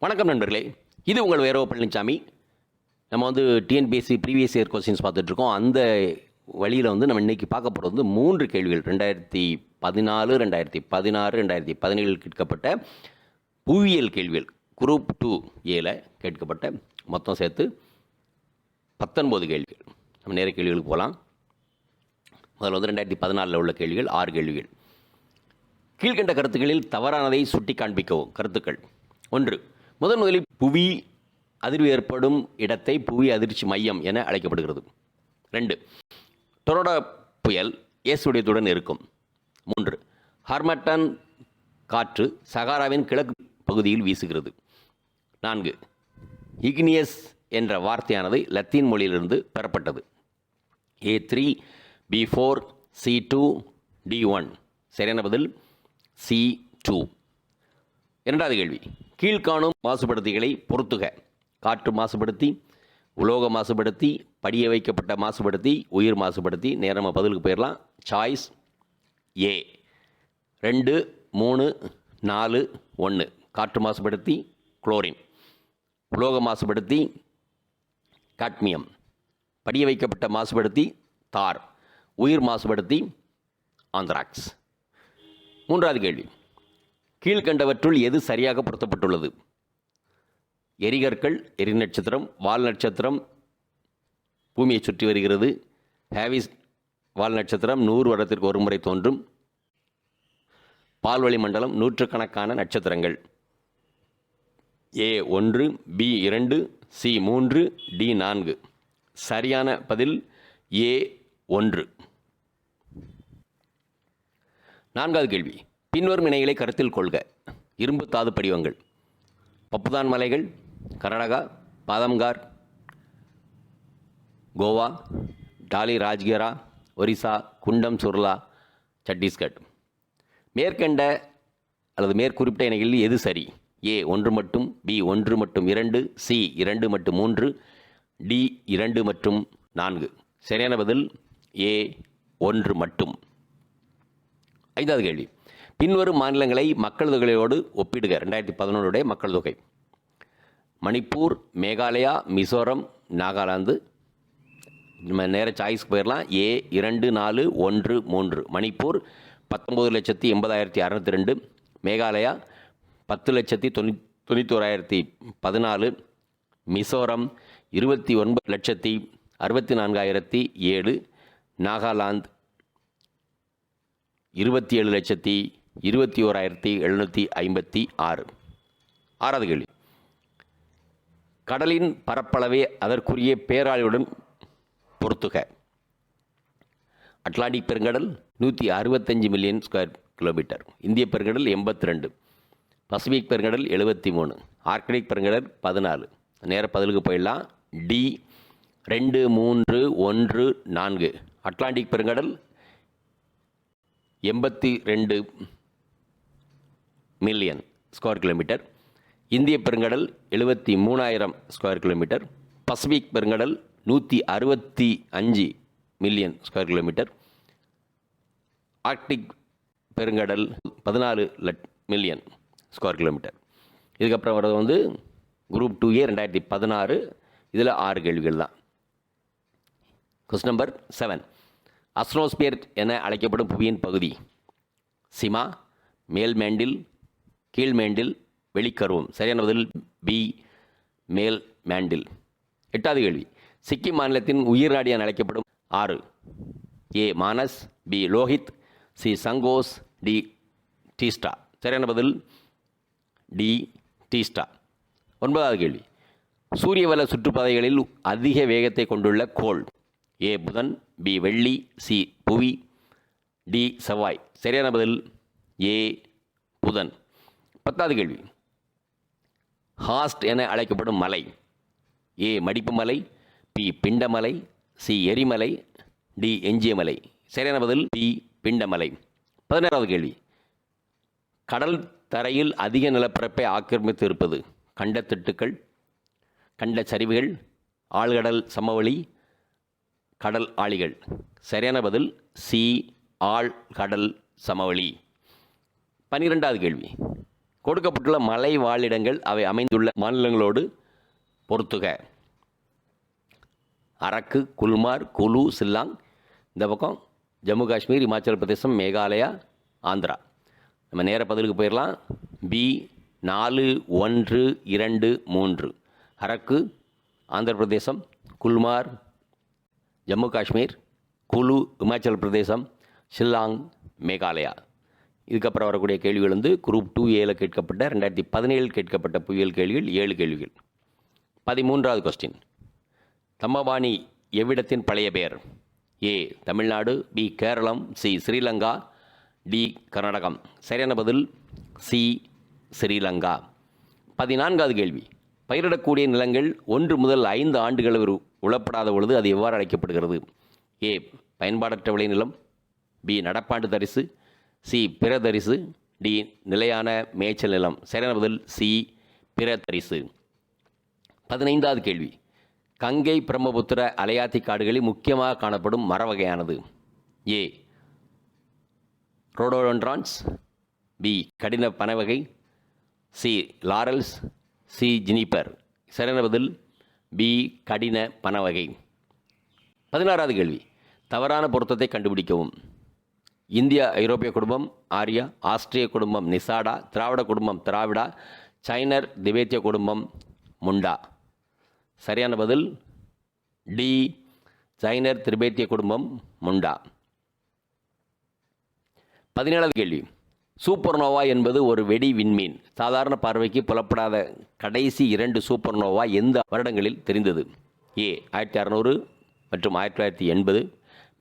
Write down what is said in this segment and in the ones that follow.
வணக்கம் நண்பர்களே, இது உங்கள் V.Palanichamy. நம்ம டிஎன்பிஎஸ்சி ப்ரீவியஸ் இயர் கொஸ்டின்ஸ் பார்த்துட்ருக்கோம். அந்த வழியில் நம்ம இன்றைக்கி பார்க்க போகிறது 3 கேள்விகள். 2014, 2016, 2017 கேட்கப்பட்ட புவியியல் கேள்விகள். குரூப் 2A கேட்கப்பட்ட மொத்தம் சேர்த்து 19 கேள்விகள். நம்ம நேர கேள்விகளுக்கு போகலாம். முதல்ல 2014 உள்ள கேள்விகள் 6 கேள்விகள். கீழ்கண்ட கருத்துக்களில் தவறானதை சுட்டி காண்பிக்கவும். கருத்துக்கள்: 1. முதலில் புவி அதிர்வு ஏற்படும் இடத்தை புவி அதிர்ச்சி மையம் என அழைக்கப்படுகிறது. 2. டொரடோ புயல் ஏசுடையத்துடன் இருக்கும். 3. ஹார்மட்டன் காற்று சகாராவின் கிழக்கு பகுதியில் வீசுகிறது. 4. இக்னியஸ் என்ற வார்த்தையானது லத்தீன் மொழியிலிருந்து பெறப்பட்டது. A3, B4, C2, D1. சரியான பதில் C2. இரண்டாவது கேள்வி: கீழ்காணும் மாசுபடுத்திகளை பொறுத்துக. காற்று மாசுபடுத்தி, உலோக மாசுபடுத்தி, படிய வைக்கப்பட்ட மாசுபடுத்தி, உயிர் மாசுபடுத்தி. நேரமாக பதிலுக்கு போயிடலாம். Choice A 2, 3, 4, 1. காற்று மாசுபடுத்தி குளோரின், உலோக மாசுபடுத்தி காட்மியம், படிய வைக்கப்பட்ட மாசுபடுத்தி தார், உயிர் மாசுபடுத்தி ஆந்த்ராக்ஸ். மூன்றாவது கேள்வி: கீழ்கண்டவற்றுள் எது சரியாக பொருத்தப்பட்டுள்ளது? எரிகற்கள், எரி நட்சத்திரம், வால் நட்சத்திரம் பூமியை சுற்றி வருகிறது. ஹேவிஸ் வால் நட்சத்திரம் 100 வருடத்திற்கு ஒரு முறை தோன்றும். பால்வழி மண்டலம் நூற்றுக்கணக்கான நட்சத்திரங்கள். A1, B2, C3, D4. சரியான பதில் A1. நான்காவது கேள்வி: பின்வரும் இணைகளை கருத்தில் கொள்க. இரும்பு தாது படிவங்கள்: பப்புதான் மலைகள், கர்நாடகா, பாதம்கார், கோவா, டாலி ராஜ்கிரா, ஒரிசா, குண்டம் சுர்லா, சத்தீஸ்கட். மேற்கண்ட அல்லது மேற்குறிப்பிட்ட இணைகளில் எது சரி? A1 மட்டும், B1 மற்றும் 2, C2 மற்றும் 3, D2 மற்றும் 4. சரியான பதில் A1 மட்டும். ஐந்தாவது கேள்வி: பின்வரும் மாநிலங்களை மக்கள் தொகையோடு ஒப்பிடுக. 2011 மக்கள் தொகை: மணிப்பூர், மேகாலயா, மிசோரம், நாகாலாந்து. நம்ம நேர சாய்ஸ்க்கு போயிடலாம். A2, 4, 1, 3. மணிப்பூர் 19,80,602. மேகாலயா 10,91,14. மிசோரம் 29,64,007. நாகாலாந்து 27,21,756. ஆறாவது கேள்வி: கடலின் பரப்பளவை அதற்குரிய பேராளியுடன் பொறுத்துக. அட்லாண்டிக் பெருங்கடல் 165 மில்லியன் ஸ்கொயர் கிலோமீட்டர். இந்திய பெருங்கடல் 82. பசிபிக் பெருங்கடல் 73. ஆர்க்டிக் பெருங்கடல் 14. நேர பதிலுக்கு போயிடலாம். D2, 3, 1, 4. அட்லாண்டிக் பெருங்கடல் 82 மில்லியன் ஸ்கொயர் கிலோமீட்டர். இந்திய பெருங்கடல் 73,000 ஸ்கொயர் கிலோமீட்டர். பசிபிக் பெருங்கடல் 165 மில்லியன் ஸ்கொயர் கிலோமீட்டர். ஆர்க்டிக் பெருங்கடல் 14 மில்லியன் ஸ்கொயர் கிலோமீட்டர். இதுக்கப்புறம் வர்றது குரூப் 2A 2016. இதில் 6 கேள்விகள் தான். கொஸ்டின் நம்பர் 7: அஸ்ட்ரோஸ்பியர் என அழைக்கப்படும் புவியின் பகுதி. சிமா, மேல் மேண்டில், கீழ் மேண்டில், வெளிக்கருவம். சரியான பதில் B மேல் மேண்டில். எட்டாவது கேள்வி: சிக்கிம் மாநிலத்தின் உயிர் நாடி என அழைக்கப்படும் ஆறு. A Manas, B Lohit, C சங்கோஸ், D Teesta. சரியான பதில் D டீஸ்டா. ஒன்பதாவது கேள்வி: சூரியவல சுற்றுப்பாதைகளில் அதிக வேகத்தை கொண்டுள்ள கோள். A புதன், B வெள்ளி, C புவி, D செவ்வாய். சரியான பதில் A புதன். பத்தாவது கேள்வி: ஹாஸ்ட் என அழைக்கப்படும் மலை. A மடிப்பு மலை, B பிண்டமலை, C எரிமலை, D எஞ்சிய மலை. சரியான பதில் B பிண்டமலை. 16வது கேள்வி: கடல் தரையில் அதிக நிலப்பரப்பை ஆக்கிரமித்து இருப்பது. கண்டத்திட்டுக்கள், கண்ட சரிவுகள், ஆழ்கடல் சமவெளி, கடல் ஆழிகள். சரியான பதில் C ஆழ்கடல் சமவெளி. 12வது கேள்வி: கொடுக்கப்பட்டுள்ள மலை வாழிடங்கள் அவை அமைந்துள்ள மாநிலங்களோடு பொறுத்துக. அரக்கு, குல்மார், குலு, சில்லாங். இந்த பக்கம் ஜம்மு காஷ்மீர், இமாச்சல பிரதேசம், மேகாலயா, ஆந்திரா. நம்ம நேர பதிலுக்கு போயிடலாம். பி 4, 1, 2, 3. அரக்கு ஆந்திர பிரதேசம், குல்மார் ஜம்மு காஷ்மீர், குலு இமாச்சல பிரதேசம், ஷில்லாங் மேகாலயா. இதுக்கப்புறம் வரக்கூடிய கேள்விகள் வந்து குரூப் 2A கேட்கப்பட்ட 2017 கேட்கப்பட்ட புவியியல் கேள்விகள் 7 கேள்விகள். 13வது கொஸ்டின். தம்மபாணி எவ்விடத்தின் பழைய பெயர்? A Tamil Nadu, B Keralam, C Sri Lanka, D Karnatakam. சரியான பதில் சி ஸ்ரீலங்கா. 14வது கேள்வி. பயிரிடக்கூடிய நிலங்கள் 1 முதல் 5 ஆண்டுகள் உழப்படாத பொழுது அது எவ்வாறு அழைக்கப்படுகிறது? ஏ பயன்பாடற்ற விளைநிலம், பி நடப்பாண்டு தரிசு, சி பிற தரிசு, டி நிலையான மேய்ச்சல் நிலம். சரியான பதில் சி பிற தரிசு. 15வது கேள்வி. கங்கை பிரம்மபுத்திர அலையாத்தி காடுகளில் முக்கியமாக காணப்படும் மர வகையானது? ஏ ரோடோடென்ட்ரான்ஸ், பி கடின பனை வகை, சி லாரல்ஸ், சி ஜினிப்பர். சரியான பதில் பி கடின பனை வகை. 16வது கேள்வி. தவறான பொருத்தத்தை கண்டுபிடிக்கவும். இந்திய ஐரோப்பிய குடும்பம் ஆரியா, ஆஸ்திரிய குடும்பம் நிசாடா, திராவிட குடும்பம் திராவிடா, சைனர் திபேத்திய குடும்பம் முண்டா. சரியான பதில் டி சைனர் திபேத்திய குடும்பம் முண்டா. 17வது கேள்வி. சூப்பர்னோவா என்பது ஒரு வெடி விண்மீன். சாதாரண பார்வைக்கு புலப்படாத கடைசி 2 சூப்பர்னோவா எந்த வருடங்களில் தெரிந்தது? ஏ 1600 மற்றும் 1980,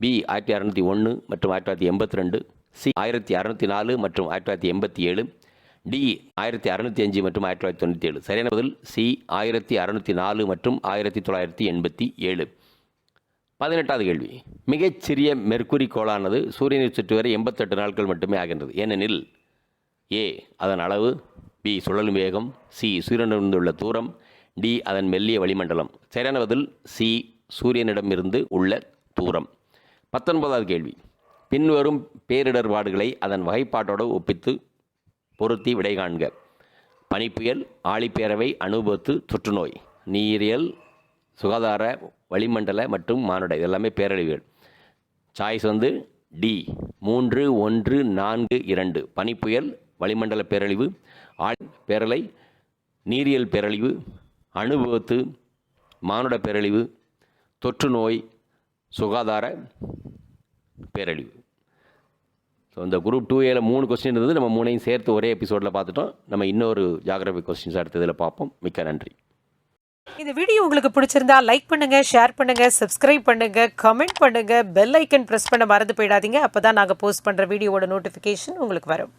பி 1601 மற்றும் 1982, சி 1604 மற்றும் 1987, டி 1605 மற்றும் 1997. சரியான பதில் சி 1604 மற்றும் 1987. 18வது கேள்வி. மிகச்சிறிய மெர்க்குரி கோளானது சூரியனை சுற்றி வர 88 நாட்கள் மட்டுமே ஆகின்றது. ஏனெனில் ஏ அதன் அளவு, பி சுழலும் வேகம், சி சூரியனிடமிருந்து தூரம், டி அதன் மெல்லிய வளிமண்டலம். சரியான பதில் சி சூரியனிடமிருந்து உள்ள தூரம். 19வது கேள்வி. பின்வரும் பேரிடர்பாடுகளை அதன் வகைப்பாட்டோடு ஒப்பித்து பொருத்தி விடை காண்க. பனிப்புயல், ஆழிப்பேரவை, அனுபவத்து, தொற்றுநோய். நீரியல், சுகாதார, வளிமண்டல மற்றும் மானுட. இதெல்லாமே பேரழிவுகள். சாய்ஸ் வந்து டி 3, 1, 4, 2. பனிப்புயல், வளிமண்டல பேரழிவு, பேரலை, நீரியல் பேரழிவு, அனுபவத்து, மானுட பேரழிவு, தொற்று நோய், சுகாதார பேரழிவு. ஸோ இந்த குரூப் 2A 3 கொஸ்டின் இருந்தது. நம்ம 3ஐயும் சேர்த்து ஒரே எபிசோடில் பார்த்துட்டோம். நம்ம இன்னொரு ஜியாகிரபி கொஸ்டின்ஸ் அடுத்ததில் பார்ப்போம். மிக்க நன்றி. இந்த வீடியோ உங்களுக்கு பிடிச்சிருந்தா லைக் பண்ணுங்க, ஷேர் பண்ணுங்க, சப்ஸ்கிரைப் பண்ணுங்க, கமெண்ட் பண்ணுங்க, பெல் ஐக்கன் பிரஸ் பண்ண மறந்து போயிடாதீங்க. அப்பதான் நாங்கள் போஸ்ட் பண்ற வீடியோவோட நோட்டிஃபிகேஷன் உங்களுக்கு வரும்.